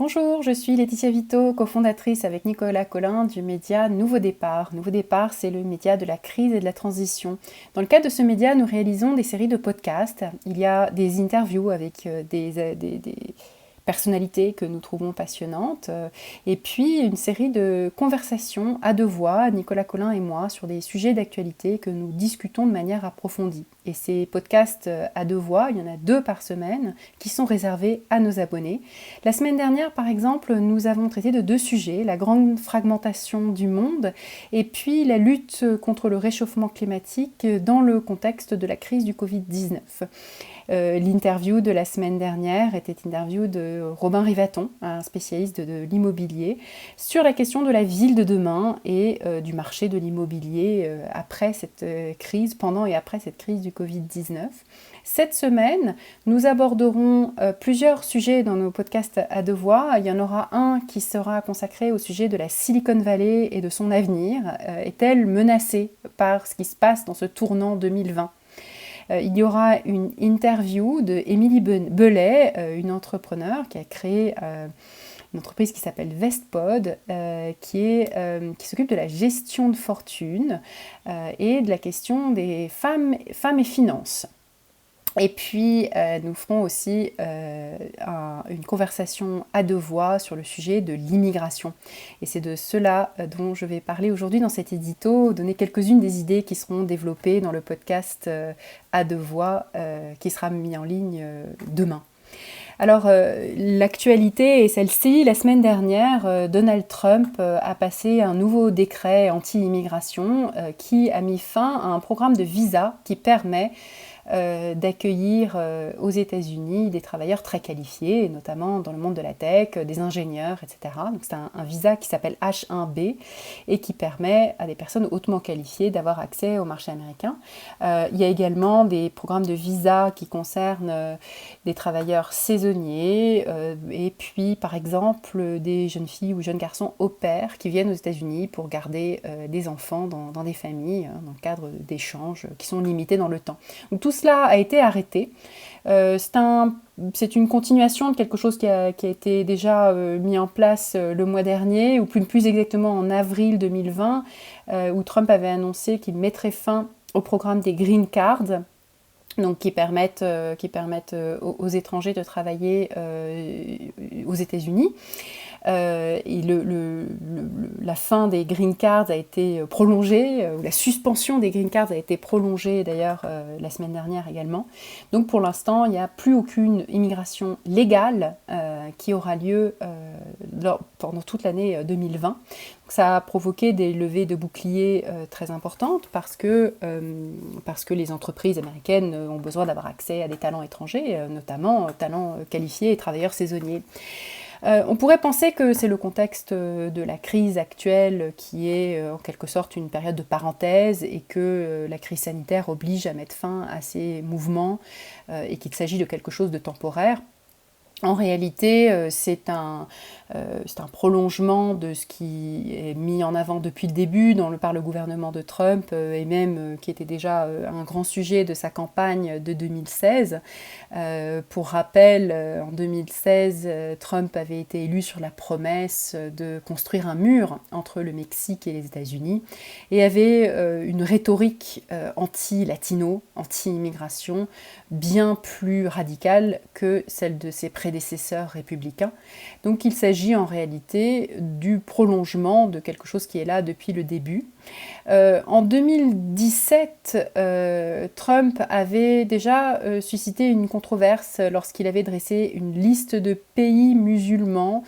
Bonjour, je suis Laetitia Vito, cofondatrice avec Nicolas Collin du média Nouveau Départ. Nouveau Départ, c'est le média de la crise et de la transition. Dans le cadre de ce média, nous réalisons des séries de podcasts. Il y a des interviews avec des personnalités que nous trouvons passionnantes, et puis une série de conversations à deux voix, Nicolas Collin et moi, sur des sujets d'actualité que nous discutons de manière approfondie. Et ces podcasts à deux voix, il y en a 2 par semaine, qui sont réservés à nos abonnés. La semaine dernière, par exemple, nous avons traité de 2 sujets, la grande fragmentation du monde et puis la lutte contre le réchauffement climatique dans le contexte de la crise du Covid-19. L'interview de la semaine dernière était une interview de Robin Rivaton, un spécialiste de l'immobilier, sur la question de la ville de demain et du marché de l'immobilier après cette crise, pendant et après cette crise du Covid-19. Cette semaine, nous aborderons plusieurs sujets dans nos podcasts à deux voix. Il y en aura un qui sera consacré au sujet de la Silicon Valley et de son avenir. Est-elle menacée par ce qui se passe dans ce tournant 2020 ? Il y aura une interview de Émilie Belay, une entrepreneure qui a créé une entreprise qui s'appelle Vestpod, qui s'occupe de la gestion de fortune et de la question des femmes et finances. Et puis, nous ferons aussi une conversation à deux voix sur le sujet de l'immigration. Et c'est de cela dont je vais parler aujourd'hui dans cet édito, donner quelques-unes des idées qui seront développées dans le podcast à deux voix qui sera mis en ligne demain. Alors, l'actualité est celle-ci. La semaine dernière, Donald Trump a passé un nouveau décret anti-immigration qui a mis fin à un programme de visa qui permet d'accueillir aux États-Unis des travailleurs très qualifiés, notamment dans le monde de la tech, des ingénieurs, etc. Donc c'est un visa qui s'appelle H1B et qui permet à des personnes hautement qualifiées d'avoir accès au marché américain. Il y a également des programmes de visa qui concernent des travailleurs saisonniers et puis par exemple des jeunes filles ou jeunes garçons au pair qui viennent aux États-Unis pour garder des enfants dans des familles dans le cadre d'échanges qui sont limités dans le temps. Donc tout cela a été arrêté. C'est une continuation de quelque chose qui a été déjà mis en place le mois dernier, ou plus exactement en avril 2020, où Trump avait annoncé qu'il mettrait fin au programme des green cards, donc qui permettent aux étrangers de travailler aux États-Unis. Et la fin des green cards a été prolongée, la suspension des green cards a été prolongée d'ailleurs la semaine dernière également. Donc pour l'instant, il n'y a plus aucune immigration légale qui aura lieu pendant toute l'année 2020. Donc ça a provoqué des levées de boucliers très importantes parce que les entreprises américaines ont besoin d'avoir accès à des talents étrangers, notamment talents qualifiés et travailleurs saisonniers. On pourrait penser que c'est le contexte de la crise actuelle qui est en quelque sorte une période de parenthèse et que la crise sanitaire oblige à mettre fin à ces mouvements et qu'il s'agit de quelque chose de temporaire. En réalité, c'est un prolongement de ce qui est mis en avant depuis le début par le gouvernement de Trump et même qui était déjà un grand sujet de sa campagne de 2016. Pour rappel, en 2016, Trump avait été élu sur la promesse de construire un mur entre le Mexique et les États-Unis et avait une rhétorique anti-latino, anti-immigration, bien plus radicale que celle de ses prédécesseurs républicains. Donc il s'agit en réalité du prolongement de quelque chose qui est là depuis le début. En 2017, Trump avait déjà suscité une controverse lorsqu'il avait dressé une liste de pays musulmans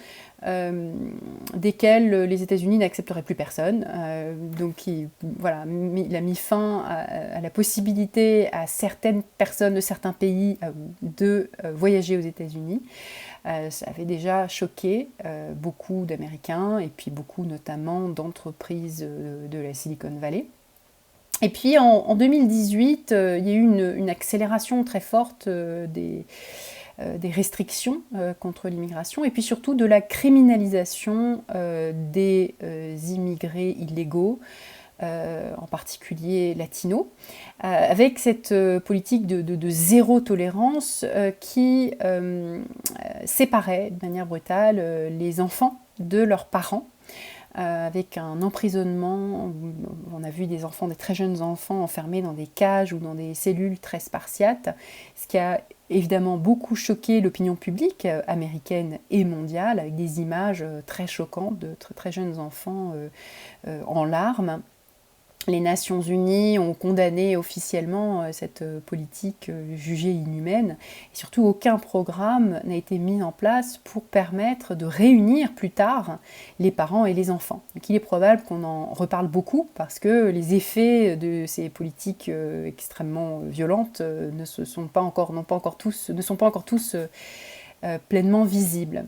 desquels les États-Unis n'accepteraient plus personne. Donc il a mis fin à la possibilité à certaines personnes de certains pays de voyager aux États-Unis. Ça avait déjà choqué beaucoup d'Américains et puis beaucoup notamment d'entreprises de la Silicon Valley. Et puis en 2018, il y a eu une accélération très forte des restrictions contre l'immigration et puis surtout de la criminalisation des immigrés illégaux en particulier latino, avec cette politique de zéro tolérance qui séparait de manière brutale les enfants de leurs parents, avec un emprisonnement. On a vu des très jeunes enfants enfermés dans des cages ou dans des cellules très spartiates, ce qui a évidemment beaucoup choqué l'opinion publique américaine et mondiale, avec des images très choquantes de très jeunes enfants en larmes. Les Nations Unies ont condamné officiellement cette politique jugée inhumaine. Et surtout, aucun programme n'a été mis en place pour permettre de réunir plus tard les parents et les enfants. Donc il est probable qu'on en reparle beaucoup parce que les effets de ces politiques extrêmement violentes ne sont pas encore tous pleinement visibles.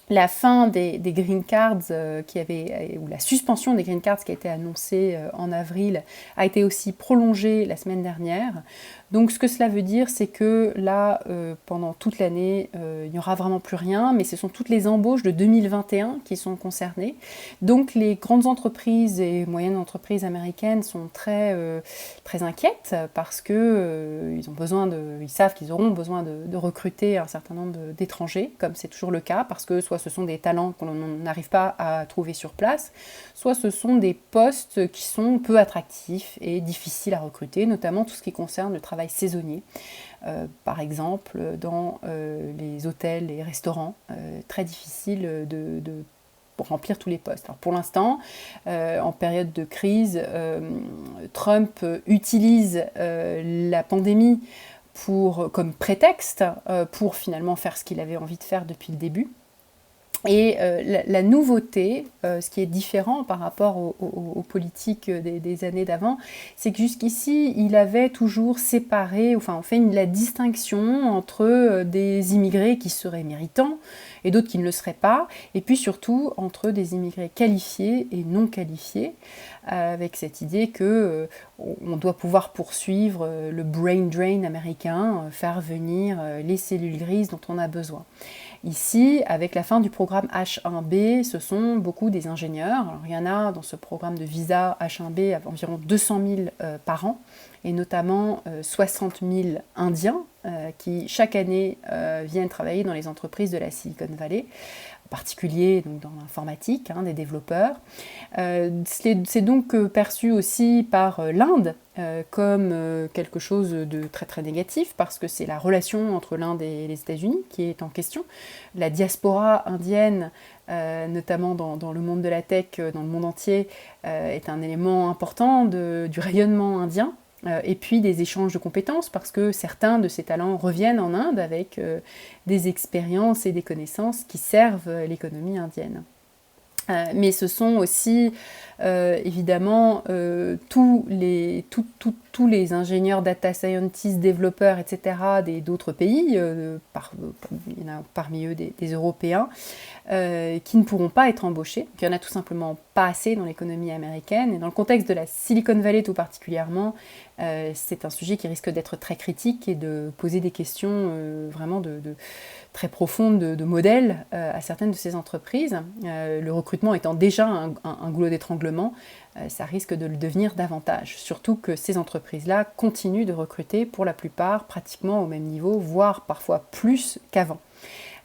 La fin des green cards ou la suspension des green cards qui a été annoncée en avril a été aussi prolongée la semaine dernière. Donc ce que cela veut dire, c'est que là, pendant toute l'année, il n'y aura vraiment plus rien, mais ce sont toutes les embauches de 2021 qui sont concernées. Donc les grandes entreprises et moyennes entreprises américaines sont très inquiètes parce que ils savent qu'ils auront besoin de recruter un certain nombre d'étrangers, comme c'est toujours le cas, parce que soit ce sont des talents qu'on n'arrive pas à trouver sur place, soit ce sont des postes qui sont peu attractifs et difficiles à recruter, notamment tout ce qui concerne le travail saisonnier. Par exemple, dans les hôtels et restaurants, très difficile de remplir tous les postes. Alors pour l'instant, en période de crise, Trump utilise la pandémie comme prétexte pour finalement faire ce qu'il avait envie de faire depuis le début. Et la nouveauté, ce qui est différent par rapport aux politiques des années d'avant, c'est que jusqu'ici, il avait toujours séparé, fait la distinction entre des immigrés qui seraient méritants et d'autres qui ne le seraient pas, et puis surtout entre des immigrés qualifiés et non qualifiés, avec cette idée que on doit pouvoir poursuivre le brain drain américain, faire venir les cellules grises dont on a besoin. Ici, avec la fin du programme H1B, ce sont beaucoup des ingénieurs. Alors, il y en a dans ce programme de visa H1B environ 200 000 par an, et notamment 60 000 Indiens qui chaque année viennent travailler dans les entreprises de la Silicon Valley, en particulier donc, dans l'informatique, des développeurs. C'est donc perçu aussi par l'Inde comme quelque chose de très très négatif, parce que c'est la relation entre l'Inde et les États-Unis qui est en question. La diaspora indienne, notamment dans le monde de la tech, dans le monde entier, est un élément important du rayonnement indien. Et puis des échanges de compétences, parce que certains de ces talents reviennent en Inde avec des expériences et des connaissances qui servent l'économie indienne. Mais ce sont aussi évidemment tous les ingénieurs, data scientists, développeurs, etc. d'autres pays, il y en a parmi eux des Européens, qui ne pourront pas être embauchés. Il n'y en a tout simplement pas assez dans l'économie américaine. Et dans le contexte de la Silicon Valley tout particulièrement, c'est un sujet qui risque d'être très critique et de poser des questions vraiment très profondes de modèles à certaines de ces entreprises. Le recrutement étant déjà un goulot d'étranglement, ça risque de le devenir davantage. Surtout que ces entreprises-là continuent de recruter pour la plupart pratiquement au même niveau, voire parfois plus qu'avant.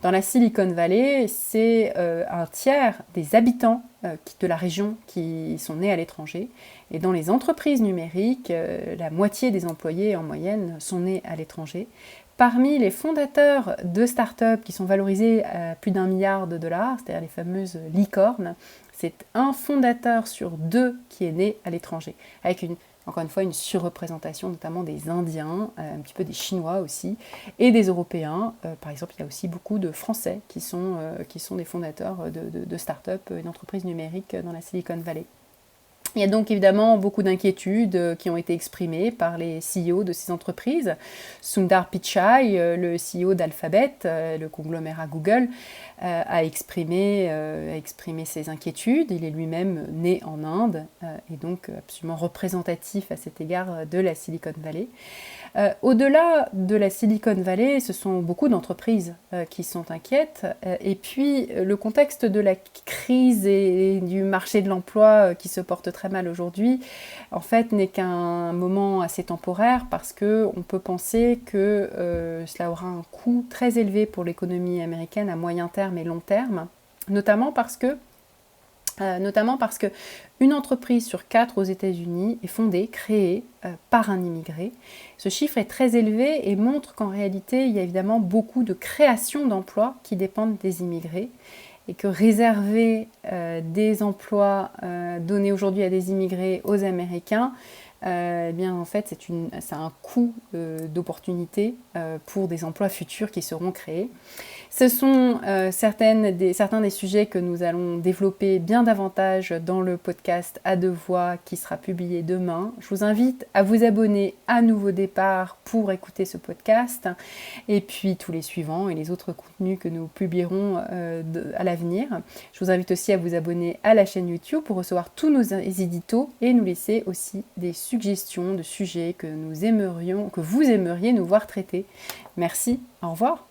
Dans la Silicon Valley, c'est un tiers des habitants de la région qui sont nés à l'étranger. Et dans les entreprises numériques, la moitié des employés en moyenne sont nés à l'étranger. Parmi les fondateurs de start-up qui sont valorisés à plus d'1 milliard de dollars, c'est-à-dire les fameuses licornes, c'est un fondateur sur 2 qui est né à l'étranger, avec encore une fois une surreprésentation notamment des Indiens, un petit peu des Chinois aussi, et des Européens. Par exemple, il y a aussi beaucoup de Français qui sont des fondateurs de start-up et d'entreprises numériques dans la Silicon Valley. Il y a donc évidemment beaucoup d'inquiétudes qui ont été exprimées par les CEO de ces entreprises. Sundar Pichai, le CEO d'Alphabet, le conglomérat Google, a exprimé ses inquiétudes. Il est lui-même né en Inde et donc absolument représentatif à cet égard de la Silicon Valley. Au-delà de la Silicon Valley, ce sont beaucoup d'entreprises qui sont inquiètes. Et puis, le contexte de la crise et du marché de l'emploi qui se porte très mal aujourd'hui, en fait, n'est qu'un moment assez temporaire parce qu'on peut penser que cela aura un coût très élevé pour l'économie américaine à moyen terme et long terme, notamment parce que une entreprise sur 4 aux États-Unis est fondée, créée par un immigré. Ce chiffre est très élevé et montre qu'en réalité, il y a évidemment beaucoup de créations d'emplois qui dépendent des immigrés et que réserver des emplois donnés aujourd'hui à des immigrés aux Américains, eh bien en fait c'est un coût d'opportunité pour des emplois futurs qui seront créés. Ce sont certains des sujets que nous allons développer bien davantage dans le podcast à deux voix qui sera publié demain. Je vous invite à vous abonner à Nouveau Départ pour écouter ce podcast et puis tous les suivants et les autres contenus que nous publierons à l'avenir. Je vous invite aussi à vous abonner à la chaîne YouTube pour recevoir tous nos éditos et nous laisser aussi des suggestions de sujets que vous aimeriez nous voir traiter. Merci, au revoir.